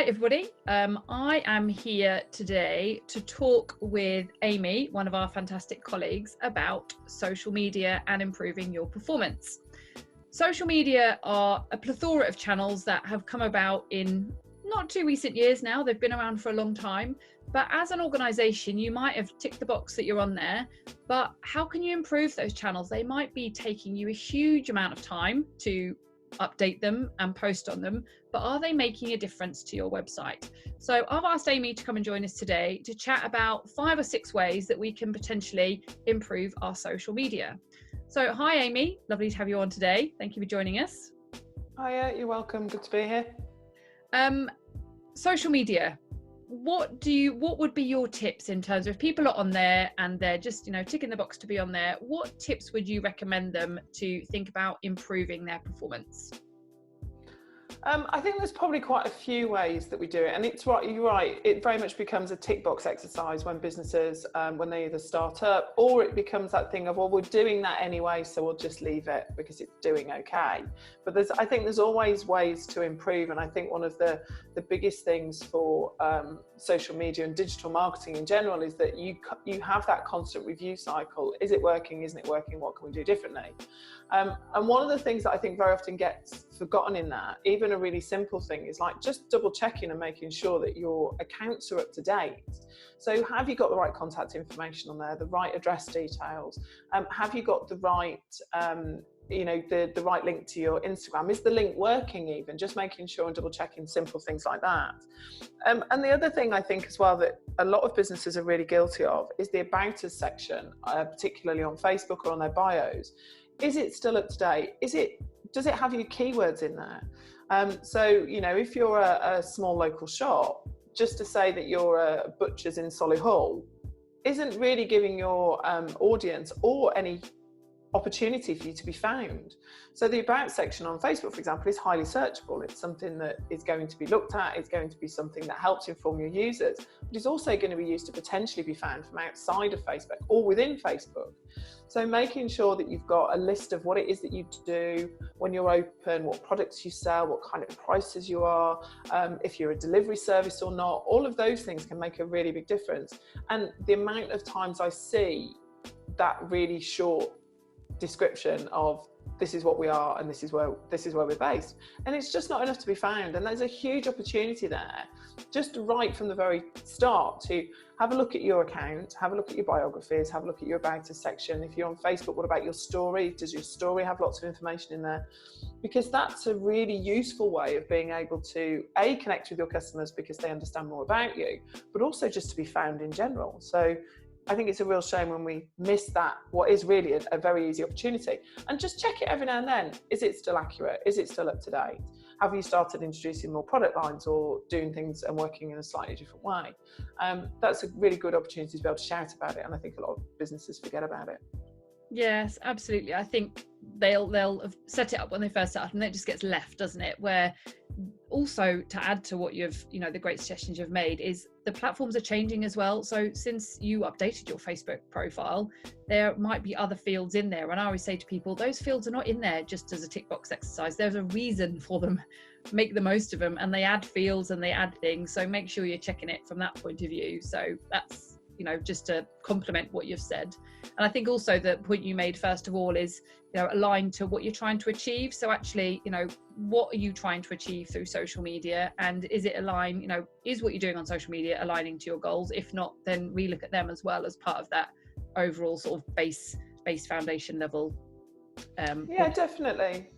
everybody. I am here today to talk with Amy, one of our fantastic colleagues, about social media and improving your performance. Social media are a plethora of channels that have come about in not too recent years now. They've been around for a long time, but as an organization, you might have ticked the box that you're on there, but how can you improve those channels? They might be taking you a huge amount of time to update them and post on them, but are they making a difference to your website? So I've asked Amy to come and join us today to chat about 5 or 6 ways that we can potentially improve our social media. So hi Amy, lovely to have you on today. Thank you for joining us. Hiya, you're welcome. Good to be here. Social media. What would be your tips in terms of if people are on there and they're just, ticking the box to be on there? What tips would you recommend them to think about improving their performance? I think there's probably quite a few ways that we do it, and you're right, it very much becomes a tick box exercise when businesses, when they either start up, or it becomes that thing of, well, we're doing that anyway, so we'll just leave it because it's doing okay. But I think there's always ways to improve, and I think one of the biggest things for social media and digital marketing in general is that you have that constant review cycle. Is it working? Isn't it working? What can we do differently? And one of the things that I think very often gets forgotten in that, even a really simple thing, is like just double checking and making sure that your accounts are up to date. So have you got the right contact information on there, the right address details? Have you got the right, the right link to your Instagram? Is the link working even? Just making sure and double checking simple things like that. And the other thing I think as well that a lot of businesses are really guilty of is the About Us section, particularly on Facebook or on their bios. Is it still up to date? Does it have your keywords in there? So, if you're a small local shop, just to say that you're a butcher's in Solihull isn't really giving your audience or any opportunity for you to be found. So the About section on Facebook, for example, is highly searchable. It's something that is going to be looked at. It's going to be something that helps inform your users, but it's also going to be used to potentially be found from outside of Facebook or within Facebook. So making sure that you've got a list of what it is that you do when you're open, what products you sell, what kind of prices you are, if you're a delivery service or not, all of those things can make a really big difference. And the amount of times I see that really short description of this is what we are and this is where we're based, and it's just not enough to be found. And there's a huge opportunity there, just right from the very start, to have a look at your account, have a look at your biographies, have a look at your About Us section. If you're on Facebook, what about your story? Does your story have lots of information in there? Because that's a really useful way of being able to connect with your customers because they understand more about you, but also just to be found in general. So I think it's a real shame when we miss that, what is really a very easy opportunity. And just check it every now and then. Is it still accurate? Is it still up to date? Have you started introducing more product lines or doing things and working in a slightly different way? That's a really good opportunity to be able to shout about it. And I think a lot of businesses forget about it. Yes, absolutely. I think they'll have set it up when they first start, and then it just gets left, doesn't it? Where also, to add to what the great suggestions you've made, is the platforms are changing as well. So since you updated your Facebook profile, there might be other fields in there. And I always say to people, those fields are not in there just as a tick box exercise. There's a reason for them. Make the most of them, and they add fields and they add things. So make sure you're checking it from that point of view. So that's, just to complement what you've said. And I think also the point you made first of all is, aligned to what you're trying to achieve. So actually, what are you trying to achieve through social media, and is it aligned, is what you're doing on social media aligning to your goals? If not, then relook at them as well as part of that overall sort of base foundation level. Yeah, definitely.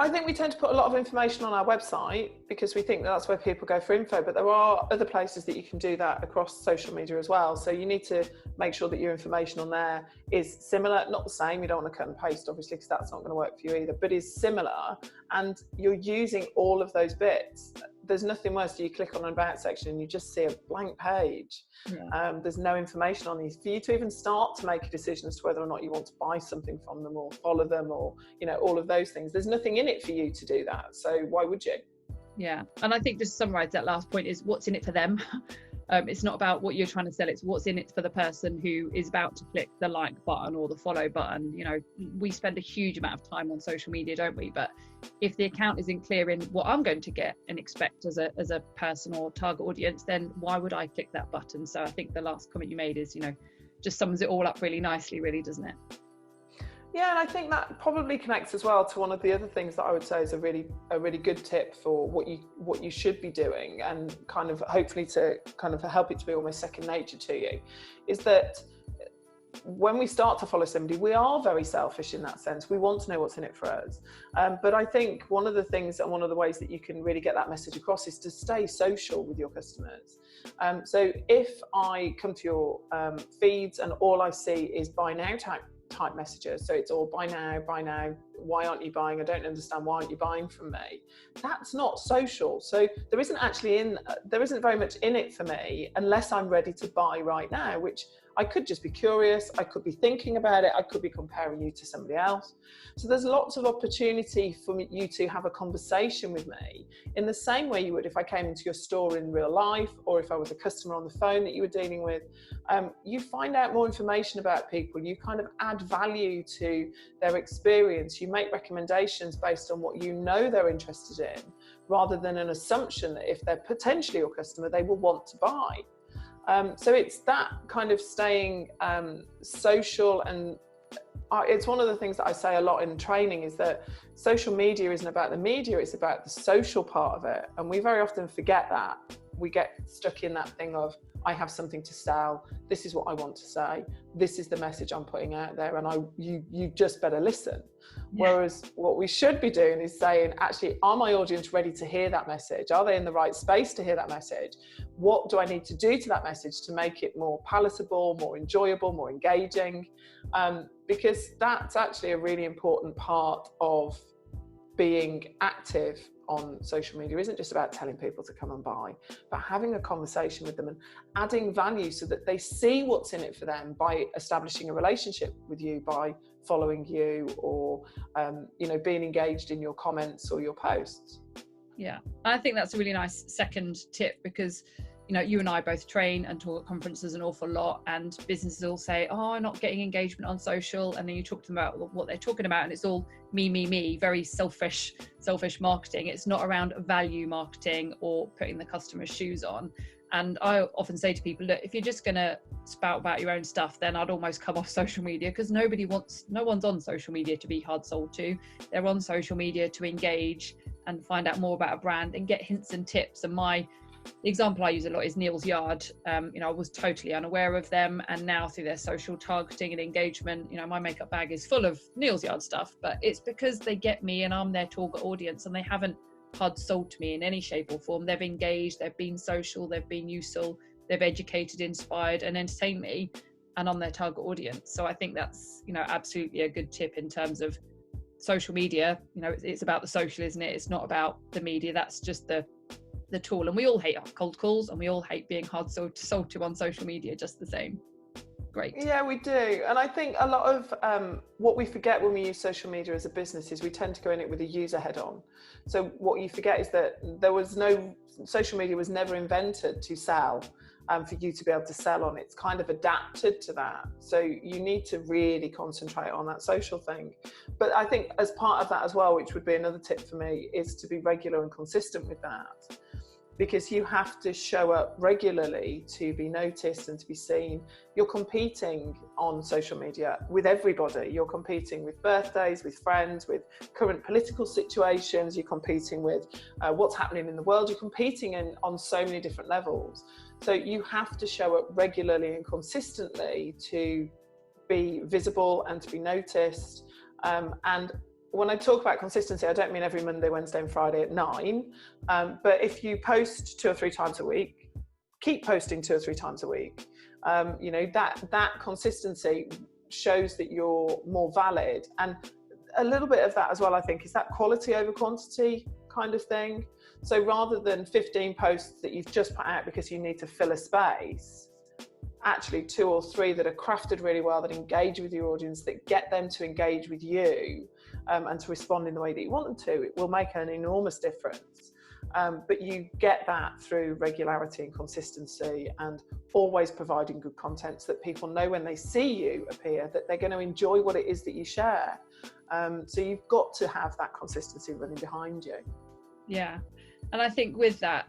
I think we tend to put a lot of information on our website because we think that's where people go for info, but there are other places that you can do that across social media as well. So you need to make sure that your information on there is similar, not the same. You don't want to cut and paste, obviously, because that's not going to work for you either, but is similar, and you're using all of those bits. There's nothing worse than you click on an About section and you just see a blank page. Yeah. There's no information on these for you to even start to make a decision as to whether or not you want to buy something from them or follow them or, all of those things. There's nothing in it for you to do that. So why would you? Yeah. And I think just to summarize that last point is what's in it for them. It's not about what you're trying to sell, it's what's in it for the person who is about to click the like button or the follow button. You know, we spend a huge amount of time on social media, don't we? But if the account isn't clear in what I'm going to get and expect as a person or target audience, then why would I click that button? So I think the last comment you made is, you know, just sums it all up really nicely, really, doesn't it? Yeah, and I think that probably connects as well to one of the other things that I would say is a really good tip for what you should be doing, and kind of hopefully to kind of help it to be almost second nature to you, is that when we start to follow somebody, we are very selfish in that sense. We want to know what's in it for us. But I think one of the things and one of the ways that you can really get that message across is to stay social with your customers. So if I come to your feeds and all I see is buy now type messages, so it's all buy now, why aren't you buying, I don't understand, why aren't you buying from me, that's not social. So there isn't very much in it for me unless I'm ready to buy right now, which I could just be curious, I could be thinking about it, I could be comparing you to somebody else. So there's lots of opportunity for you to have a conversation with me in the same way you would if I came into your store in real life, or if I was a customer on the phone that you were dealing with. You find out more information about people, you kind of add value to their experience, you make recommendations based on what you know they're interested in, rather than an assumption that if they're potentially your customer, they will want to buy. So it's that kind of staying social, and it's one of the things that I say a lot in training is that social media isn't about the media, it's about the social part of it. And we very often forget that. We get stuck in that thing of, I have something to sell, this is what I want to say, this is the message I'm putting out there, and you just better listen. Yeah. Whereas what we should be doing is saying, actually, are my audience ready to hear that message? Are they in the right space to hear that message? What do I need to do to that message to make it more palatable, more enjoyable, more engaging? Because that's actually a really important part of being active on social media. Isn't just about telling people to come and buy, but having a conversation with them and adding value so that they see what's in it for them by establishing a relationship with you, by following you, or being engaged in your comments or your posts. Yeah, I think that's a really nice second tip, because you and I both train and talk at conferences an awful lot, and businesses all say, oh, I'm not getting engagement on social, and then you talk to them about what they're talking about and it's all me, very selfish marketing. It's not around value marketing or putting the customer's shoes on. And I often say to people, look, if you're just going to spout about your own stuff, then I'd almost come off social media, because no one's on social media to be hard sold to. They're on social media to engage and find out more about a brand and get hints and tips. And the example I use a lot is Neal's Yard. I was totally unaware of them, and now through their social targeting and engagement, my makeup bag is full of Neal's Yard stuff. But it's because they get me and I'm their target audience, and they haven't hard sold to me in any shape or form. They've engaged, they've been social, they've been useful, they've educated, inspired and entertained me, and I'm their target audience. So I think that's absolutely a good tip in terms of social media. It's about the social, isn't it? It's not about the media. That's just the tool. And we all hate cold calls, and we all hate being hard sold to on social media just the same. Great. Yeah, we do. And I think a lot of what we forget when we use social media as a business is we tend to go in it with a user head on. So what you forget is that social media was never invented to sell, for you to be able to sell on. It's kind of adapted to that. So you need to really concentrate on that social thing. But I think as part of that as well, which would be another tip for me, is to be regular and consistent with that. Because you have to show up regularly to be noticed and to be seen. You're competing on social media with everybody. You're competing with birthdays, with friends, with current political situations. You're competing with what's happening in the world. You're competing on so many different levels. So you have to show up regularly and consistently to be visible and to be noticed. And when I talk about consistency, I don't mean every Monday, Wednesday and Friday at 9. But if you post 2 or 3 times a week, keep posting 2 or 3 times a week. That consistency shows that you're more valid. And a little bit of that as well, I think, is that quality over quantity kind of thing. So rather than 15 posts that you've just put out because you need to fill a space, actually 2 or 3 that are crafted really well, that engage with your audience, that get them to engage with you and to respond in the way that you want them to, it will make an enormous difference. But you get that through regularity and consistency, and always providing good content so that people know when they see you appear that they're going to enjoy what it is that you share. So you've got to have that consistency running behind you. Yeah. And I think with that,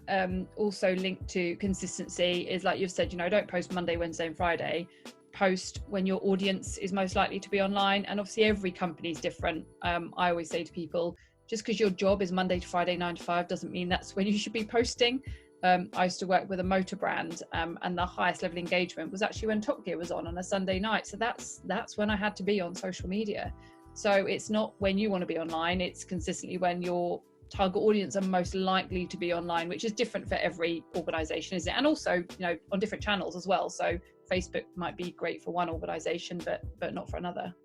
also linked to consistency is, like you've said, don't post Monday, Wednesday and Friday. Post when your audience is most likely to be online. And obviously every company is different. I always say to people, just because your job is Monday to Friday, 9 to 5, doesn't mean that's when you should be posting. I used to work with a motor brand, and the highest level of engagement was actually when Top Gear was on a Sunday night. So that's when I had to be on social media. So it's not when you want to be online, it's consistently when your target audience are most likely to be online, which is different for every organization, isn't it? And also, on different channels as well. So Facebook might be great for one organization, but not for another.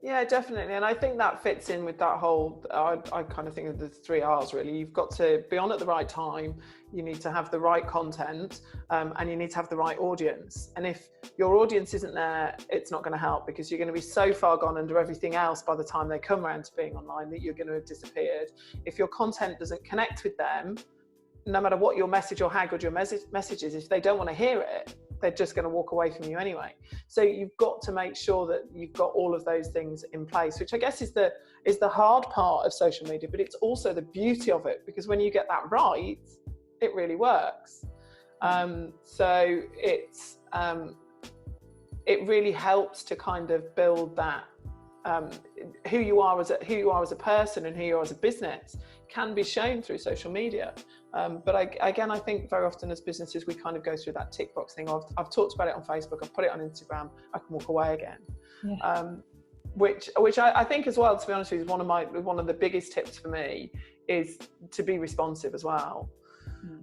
Yeah, definitely. And I think that fits in with that whole, I kind of think of the 3 R's really. You've got to be on at the right time, you need to have the right content, and you need to have the right audience. And if your audience isn't there, it's not going to help, because you're going to be so far gone under everything else by the time they come around to being online that you're going to have disappeared. If your content doesn't connect with them, no matter what your message or how good your message is, if they don't want to hear it, they're just going to walk away from you anyway. So you've got to make sure that you've got all of those things in place, which I guess is the hard part of social media, but it's also the beauty of it, because when you get that right, it really works. So it really helps to kind of build that who you are as a person and who you are as a business can be shown through social media. But I think very often as businesses, we kind of go through that tick box thing. I've talked about it on Facebook, I've put it on Instagram, I can walk away again. Yeah. Which I think as well, to be honest with you, is one of the biggest tips for me is to be responsive as well.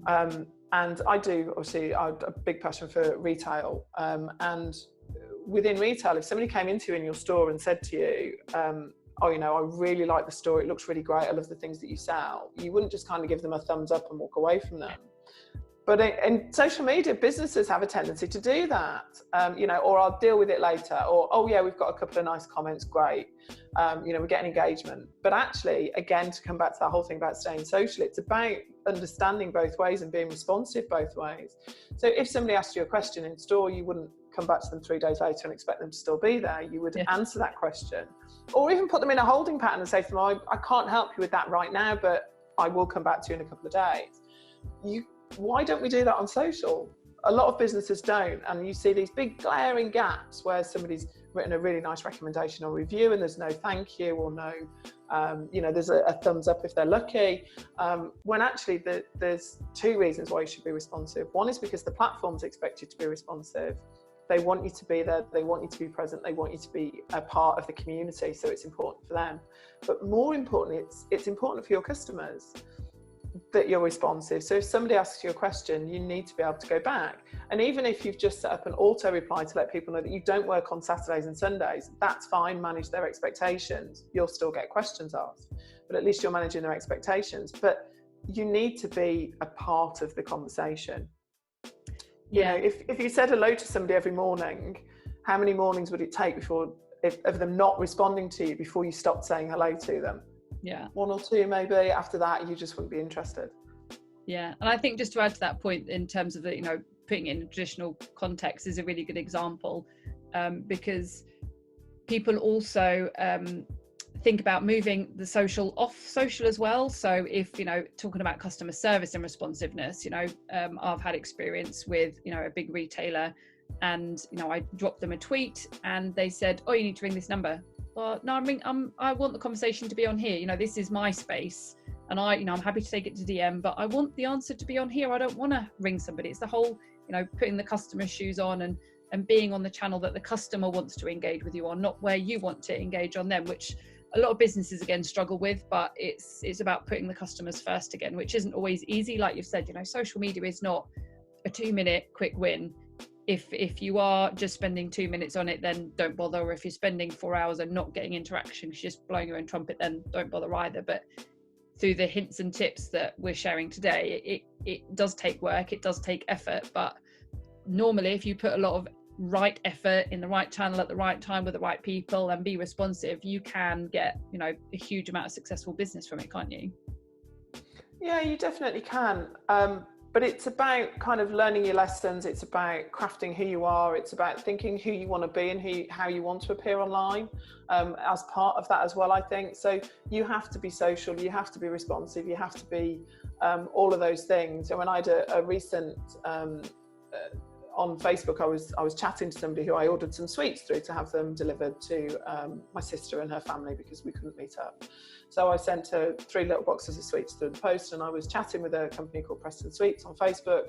And I do, obviously, I have a big passion for retail. And within retail, if somebody came into you in your store and said to you, I really like the store, it looks really great, I love the things that you sell, you wouldn't just kind of give them a thumbs up and walk away from them. But in social media, businesses have a tendency to do that, or I'll deal with it later, or, oh yeah, we've got a couple of nice comments, great, we're getting engagement. But actually, again, to come back to that whole thing about staying social, it's about understanding both ways and being responsive both ways. So if somebody asked you a question in store, you wouldn't come back to them 3 days later and expect them to still be there. You would answer that question, or even put them in a holding pattern and say to them, I can't help you with that right now, but I will come back to you in a couple of days. Why don't we do that on social? A lot of businesses don't, and you see these big glaring gaps where somebody's written a really nice recommendation or review and there's no thank you, or no, there's a thumbs up if they're lucky, when actually there's 2 reasons why you should be responsive. One is because the platforms expect you to be responsive. They want you to be there, they want you to be present, they want you to be a part of the community, so it's important for them. But more importantly, it's important for your customers that you're responsive. So if somebody asks you a question, you need to be able to go back. And even if you've just set up an auto reply to let people know that you don't work on Saturdays and Sundays, that's fine, manage their expectations. You'll still get questions asked, but at least you're managing their expectations. But you need to be a part of the conversation. Yeah. If you said hello to somebody every morning, how many mornings would it take of them not responding to you before you stopped saying hello to them? Yeah. 1 or 2 maybe. After that, you just wouldn't be interested. Yeah. And I think just to add to that point, in terms of putting it in a traditional context is a really good example, because people also think about moving the social off social as well. So if talking about customer service and responsiveness, I've had experience with a big retailer, and I dropped them a tweet and they said, oh, you need to ring this number. Well, no, I want the conversation to be on here. This is my space, and I'm happy to take it to DM, but I want the answer to be on here. I don't want to ring somebody. It's the whole putting the customer's shoes on and being on the channel that the customer wants to engage with you on, not where you want to engage on them, which a lot of businesses again struggle with. But it's about putting the customers first again, which isn't always easy. Like you've said, social media is not a 2-minute quick win. If you are just spending 2 minutes on it, then don't bother. Or if you're spending 4 hours and not getting interaction, you're just blowing your own trumpet, then don't bother either. But through the hints and tips that we're sharing today, it does take work, it does take effort. But normally, if you put a lot of right effort in the right channel at the right time with the right people and be responsive, you can get a huge amount of successful business from it, can't you? Yeah, you definitely can. But it's about kind of learning your lessons. It's about crafting who you are. It's about thinking who you want to be and how you want to appear online, as part of that as well, I think. So you have to be social, you have to be responsive, you have to be all of those things. And when I had a recent on Facebook, I was chatting to somebody who I ordered some sweets through to have them delivered to my sister and her family because we couldn't meet up. So I sent her 3 little boxes of sweets through the post, and I was chatting with a company called Preston Sweets on Facebook,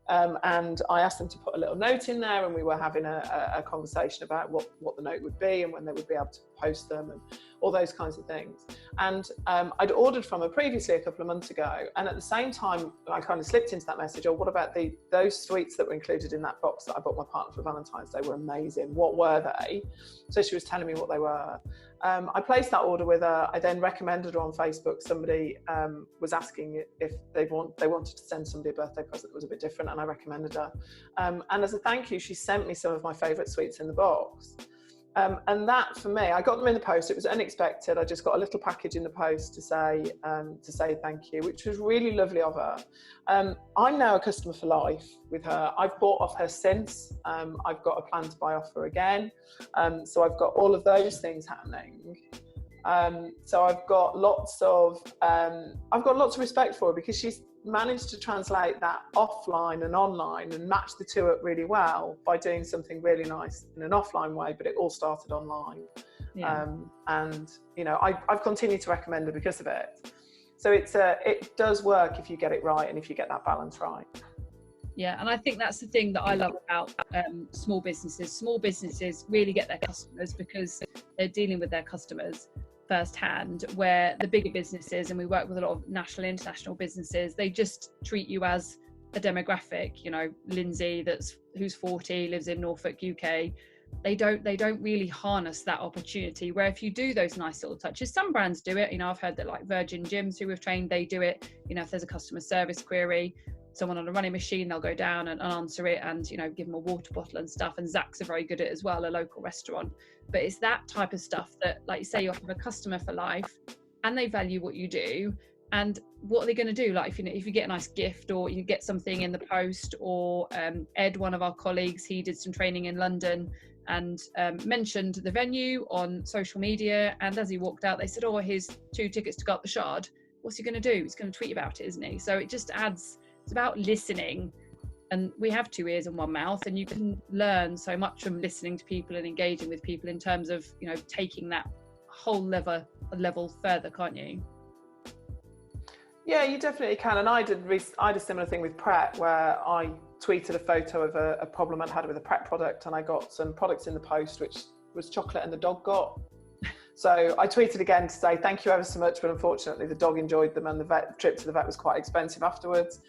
and I asked them to put a little note in there, and we were having a conversation about what the note would be and when they would be able to post them and all those kinds of things. And I'd ordered from her previously a couple of months ago, and at the same time I kind of slipped into that message, what about those sweets that were included in that box that I bought my partner for Valentine's Day? Were amazing. What were they? So she was telling me what they were. I placed that order with her. I then recommended her on Facebook. Somebody was asking if they wanted to send somebody a birthday present that was a bit different, and I recommended her. And as a thank you, she sent me some of my favourite sweets in the box. And that, for me, I got them in the post. It was unexpected. I just got a little package in the post to say thank you, which was really lovely of her. I'm now a customer for life with her. I've bought off her since. I've got a plan to buy off her again. So I've got all of those things happening. So I've got lots of respect for her because she's managed to translate that offline and online and match the two up really well by doing something really nice in an offline way, but it all started online. Yeah. And you know, I've continued to recommend her because of it. So it does work if you get it right and if you get that balance right. Yeah, and I think that's the thing that I love about small businesses. Small businesses really get their customers because they're dealing with their customers firsthand, where the bigger businesses, and we work with a lot of national and international businesses, they just treat you as a demographic. You know, Lindsay who's 40, lives in Norfolk, UK. They don't really harness that opportunity, where if you do those nice little touches, some brands do it. You know, I've heard that like Virgin Gyms, who we've trained, they do it. You know, if there's a customer service query, someone on a running machine, they'll go down and answer it and, you know, give them a water bottle and stuff. And Zach's are very good at it as well, a local restaurant. But it's that type of stuff that, like you say, you offer a customer for life and they value what you do. And what are they going to do? Like, if you get a nice gift or you get something in the post, or Ed, one of our colleagues, he did some training in London and mentioned the venue on social media. And as he walked out, they said, oh, here's 2 tickets to go up the Shard. What's he going to do? He's going to tweet about it, isn't he? So it just adds, it's about listening. And we have 2 ears and 1 mouth, and you can learn so much from listening to people and engaging with people in terms of, you know, taking that whole level further, can't you? Yeah, you definitely can. And I did a similar thing with Pret, where I tweeted a photo of a problem I'd had with a Pret product, and I got some products in the post, which was chocolate and the dog got. So I tweeted again to say, thank you ever so much, but unfortunately the dog enjoyed them, and the trip to the vet was quite expensive afterwards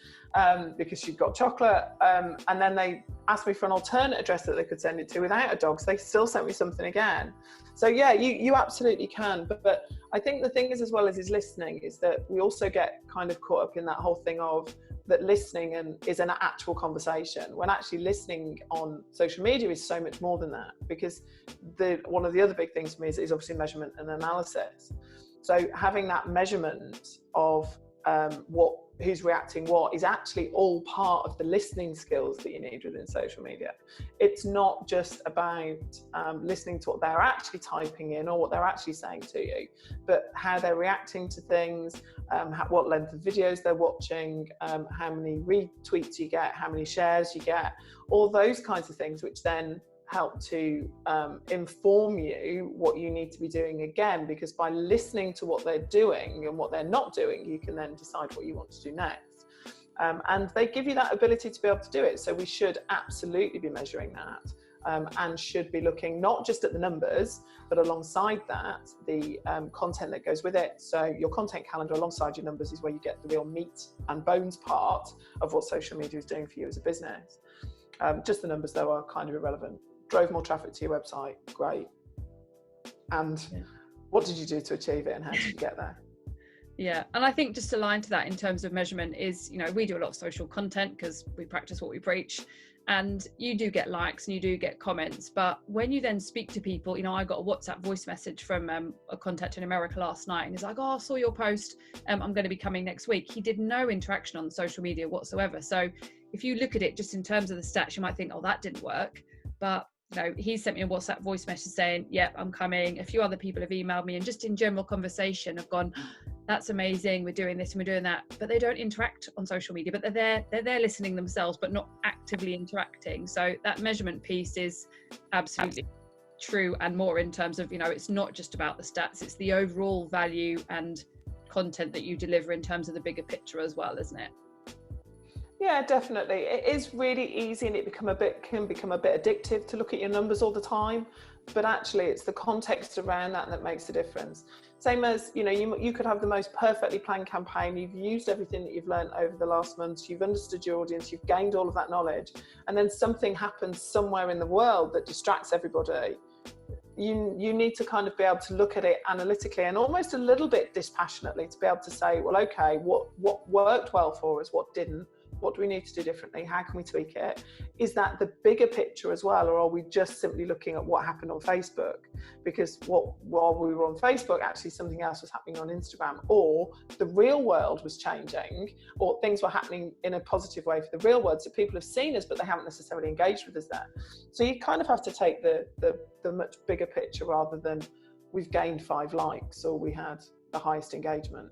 because she'd got chocolate. And then they asked me for an alternate address that they could send it to without a dog. So they still sent me something again. So yeah, you absolutely can. But I think the thing is, as well as is listening, is that we also get kind of caught up in that whole thing of that listening is an actual conversation, when actually listening on social media is so much more than that, because one of the other big things for me is obviously measurement and analysis. So having that measurement of who's reacting what is actually all part of the listening skills that you need within social media. It's not just about listening to what they're actually typing in or what they're actually saying to you, but how they're reacting to things, what length of videos they're watching, how many retweets you get, how many shares you get, all those kinds of things, which then help to inform you what you need to be doing again, because by listening to what they're doing and what they're not doing, you can then decide what you want to do next. And they give you that ability to be able to do it. So we should absolutely be measuring that, and should be looking not just at the numbers, but alongside that, the content that goes with it. So your content calendar alongside your numbers is where you get the real meat and bones part of what social media is doing for you as a business. Just the numbers, though, are kind of irrelevant. Drove more traffic to your website, great. And what did you do to achieve it, and how did you get there? Yeah, and I think just aligned to that in terms of measurement is, you know, we do a lot of social content because we practice what we preach. and you do get likes and you do get comments, but when you then speak to people, you know, I got a WhatsApp voice message from a contact in America last night, and he's like, oh, I saw your post, I'm going to be coming next week. He did no interaction on social media whatsoever. So if you look at it just in terms of the stats, you might think, oh, that didn't work. But you know, he sent me a WhatsApp voice message saying, yep, I'm coming. A few other people have emailed me, and just in general conversation have gone, that's amazing, we're doing this and we're doing that. But they don't interact on social media, but they're there listening themselves, but not actively interacting. So that measurement piece is absolutely true, and more in terms of, you know, it's not just about the stats, it's the overall value and content that you deliver in terms of the bigger picture as well, isn't it? Yeah, definitely. It is really easy, and it can become a bit addictive to look at your numbers all the time. But actually, it's the context around that makes a difference. Same as, you know, you could have the most perfectly planned campaign. You've used everything that you've learned over the last months. You've understood your audience. You've gained all of that knowledge, and then something happens somewhere in the world that distracts everybody. You need to kind of be able to look at it analytically and almost a little bit dispassionately to be able to say, well, okay, what worked well for us, what didn't. What do we need to do differently? How can we tweak it? Is that the bigger picture as well, or are we just simply looking at what happened on Facebook? Because while we were on Facebook, actually something else was happening on Instagram, or the real world was changing, or things were happening in a positive way for the real world. So people have seen us, but they haven't necessarily engaged with us there. So you kind of have to take the much bigger picture rather than we've gained 5 likes or we had the highest engagement.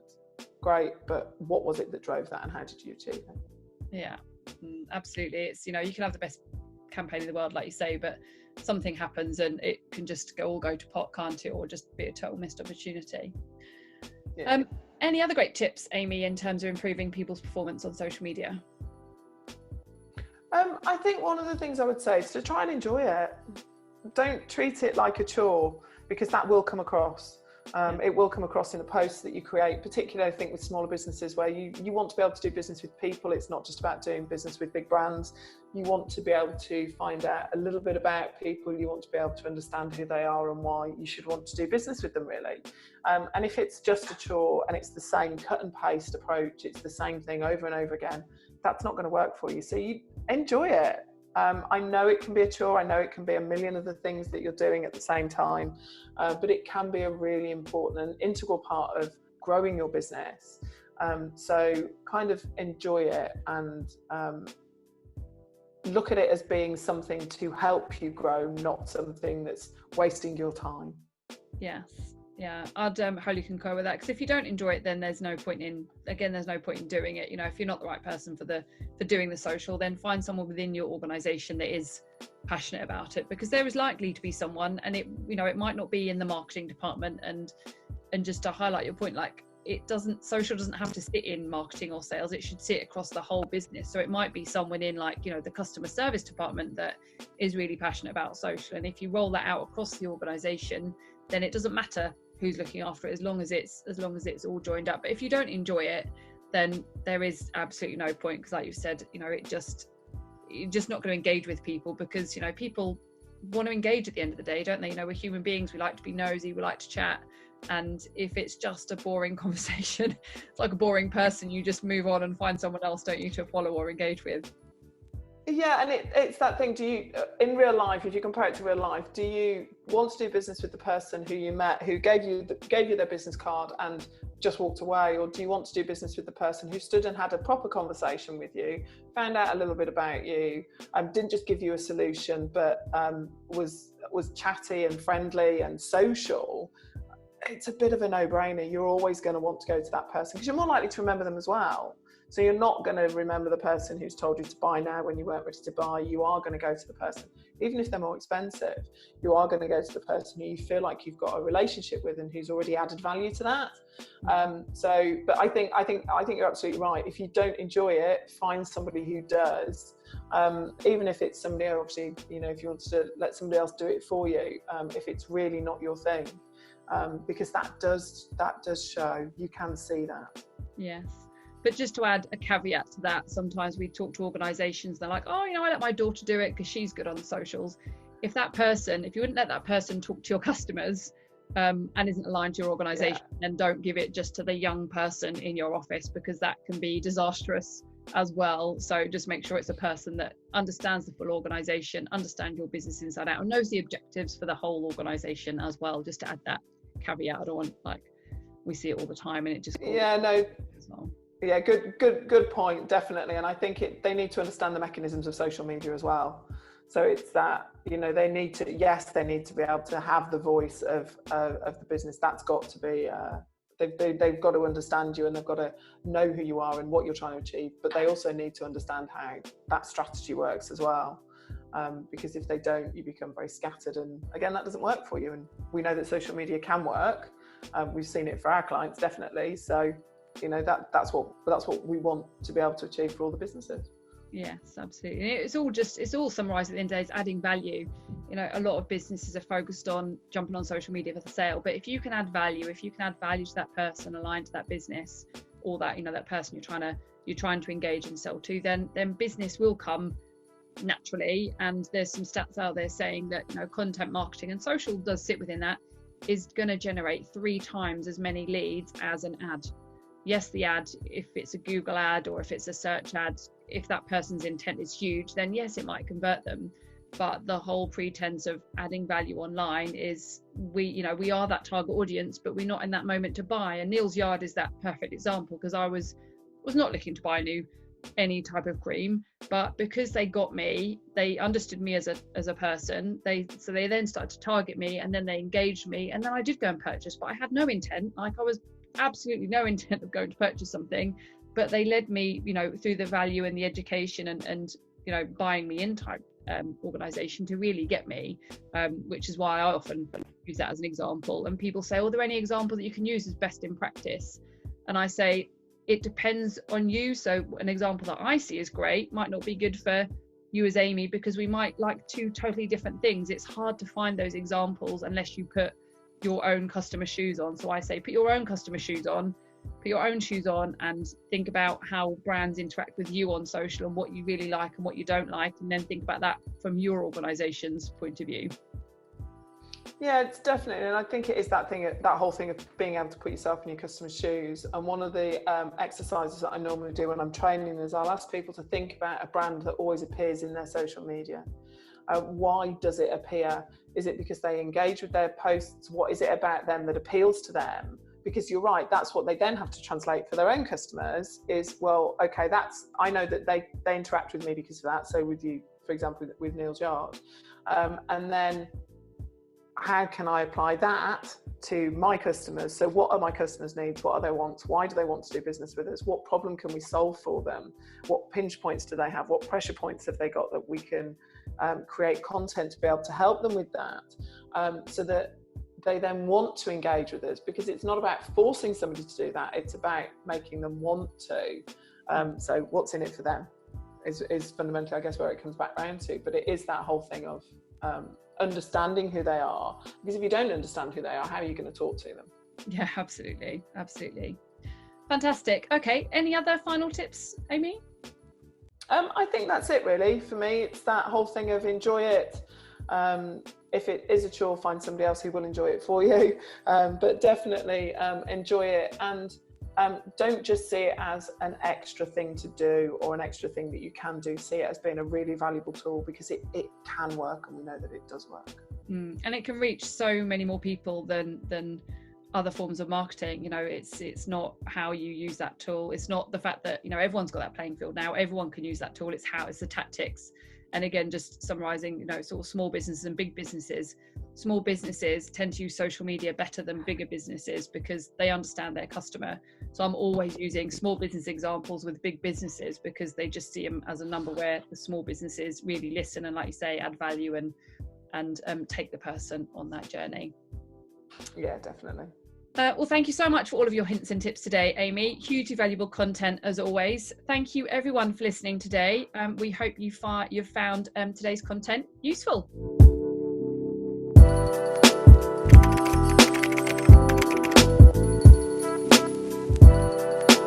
Great, but what was it that drove that, and how did you achieve it? Yeah, absolutely. It's, you know, you can have the best campaign in the world, like you say, but something happens and it can just all go to pot, can't it? Or just be a total missed opportunity. Yeah. Any other great tips, Amy, in terms of improving people's performance on social media? I think one of the things I would say is to try and enjoy it. Don't treat it like a chore, because that will come across. It will come across in the posts that you create, particularly I think with smaller businesses where you want to be able to do business with people. It's not just about doing business with big brands. You want to be able to find out a little bit about people. You want to be able to understand who they are and why you should want to do business with them, really. And if it's just a chore and it's the same cut and paste approach, it's the same thing over and over again, that's not going to work for you. So you enjoy it. I know it can be a chore. I know it can be a million other things that you're doing at the same time, but it can be a really important and integral part of growing your business. So kind of enjoy it and look at it as being something to help you grow, not something that's wasting your time. Yes. Yeah, I'd wholly concur with that, because if you don't enjoy it, then there's no point in doing it. You know, if you're not the right person for doing the social, then find someone within your organization that is passionate about it, because there is likely to be someone, and it might not be in the marketing department. And just to highlight your point, like, social doesn't have to sit in marketing or sales, it should sit across the whole business. So it might be someone in, like, you know, the customer service department that is really passionate about social, and if you roll that out across the organization, then it doesn't matter who's looking after it, as long as it's all joined up. But if you don't enjoy it, then there is absolutely no point, because like you've said, you know, you're just not going to engage with people, because, you know, people want to engage at the end of the day, don't they? You know, we're human beings, we like to be nosy, we like to chat, and if it's just a boring conversation, it's like a boring person, you just move on and find someone else, don't you, to follow or engage with. Yeah, and it's that thing, do you, in real life, if you compare it to real life, do you want to do business with the person who you met, who gave you their business card and just walked away, or do you want to do business with the person who stood and had a proper conversation with you, found out a little bit about you, didn't just give you a solution, but was chatty and friendly and social? It's a bit of a no-brainer. You're always going to want to go to that person, because you're more likely to remember them as well. So you're not going to remember the person who's told you to buy now when you weren't ready to buy. You are going to go to the person, even if they're more expensive, you are going to go to the person who you feel like you've got a relationship with and who's already added value to that. But I think you're absolutely right. If you don't enjoy it, find somebody who does. Even if it's somebody, obviously, you know, if you want to let somebody else do it for you, if it's really not your thing, because that does show. You can see that. Yes. But just to add a caveat to that, sometimes we talk to organisations, they're like, oh, you know, I let my daughter do it because she's good on the socials. If you wouldn't let that person talk to your customers and isn't aligned to your organisation, then don't give it just to the young person in your office, because that can be disastrous as well. So just make sure it's a person that understands the full organization, understands your business inside out, and knows the objectives for the whole organization as well. Just to add that caveat, I don't want, like, we see it all the time and it just as well. Yeah, good point, definitely. And I think they need to understand the mechanisms of social media as well. So it's that, you know, they need to be able to have the voice of the business. That's got to be, they've got to understand you, and they've got to know who you are and what you're trying to achieve. But they also need to understand how that strategy works as well. Because if they don't, you become very scattered. And again, that doesn't work for you. And we know that social media can work. We've seen it for our clients, definitely. So, you know, that's what we want to be able to achieve for all the businesses. Yes, absolutely. It's all summarised at the end of the day, it's adding value. You know, a lot of businesses are focused on jumping on social media for the sale, but if you can add value to that person aligned to that business, or that, you know, that person you're trying to engage and sell to, then business will come naturally. And there's some stats out there saying that, you know, content marketing, and social does sit within that, is going to generate 3 times as many leads as an ad. Yes, the ad, if it's a Google ad or if it's a search ad, if that person's intent is huge, then yes, it might convert them. But the whole pretense of adding value online is we are that target audience, but we're not in that moment to buy. And Neil's Yard is that perfect example, because I was not looking to buy any type of cream, but because they got me, they understood me as a person, they then started to target me, and then they engaged me, and then I did go and purchase, but I had no intent. Like, I was absolutely no intent of going to purchase something, but they led me, you know, through the value and the education and you know, buying me in type organization to really get me, which is why I often use that as an example. And people say, are there any example that you can use as best in practice? And I say, it depends on you. So an example that I see is great might not be good for you as Amy, because we might like 2 totally different things. It's hard to find those examples unless you put your own customer shoes on. So I say, put your own customer shoes on, put your own shoes on, and think about how brands interact with you on social and what you really like and what you don't like, and then think about that from your organization's point of view. Yeah, it's definitely, and I think it is that whole thing of being able to put yourself in your customer's shoes. And one of the exercises that I normally do when I'm training is I'll ask people to think about a brand that always appears in their social media. Why does it appear? Is it because they engage with their posts? What is it about them that appeals to them? Because you're right, that's what they then have to translate for their own customers is, well, okay, I know that they interact with me because of that. So with you, for example, with Neil's Yard. And then how can I apply that to my customers? So what are my customers' needs? What are their wants? Why do they want to do business with us? What problem can we solve for them? What pinch points do they have? What pressure points have they got that we can create content to be able to help them with that, so that they then want to engage with us? Because it's not about forcing somebody to do that, it's about making them want to. So what's in it for them is fundamentally, I guess, where it comes back round to. But it is that whole thing of understanding who they are, because if you don't understand who they are, how are you going to talk to them? Yeah, absolutely. Fantastic. Okay, any other final tips, Amy? I think that's it really for me. It's that whole thing of enjoy it. If it is a chore, find somebody else who will enjoy it for you, but definitely enjoy it, and don't just see it as an extra thing to do or an extra thing that you can do. See it as being a really valuable tool, because it can work, and we know that it does work. And it can reach so many more people than other forms of marketing. You know, it's not how you use that tool. It's not the fact that, you know, everyone's got that playing field now, everyone can use that tool. It's the tactics. And again, just summarizing, you know, sort of small businesses and big businesses. Small businesses tend to use social media better than bigger businesses because they understand their customer. So I'm always using small business examples with big businesses, because they just see them as a number where the small businesses really listen and, like you say, add value and take the person on that journey. Yeah, definitely. Well, thank you so much for all of your hints and tips today, Amy. Hugely valuable content as always. Thank you everyone for listening today. We hope you've found today's content useful.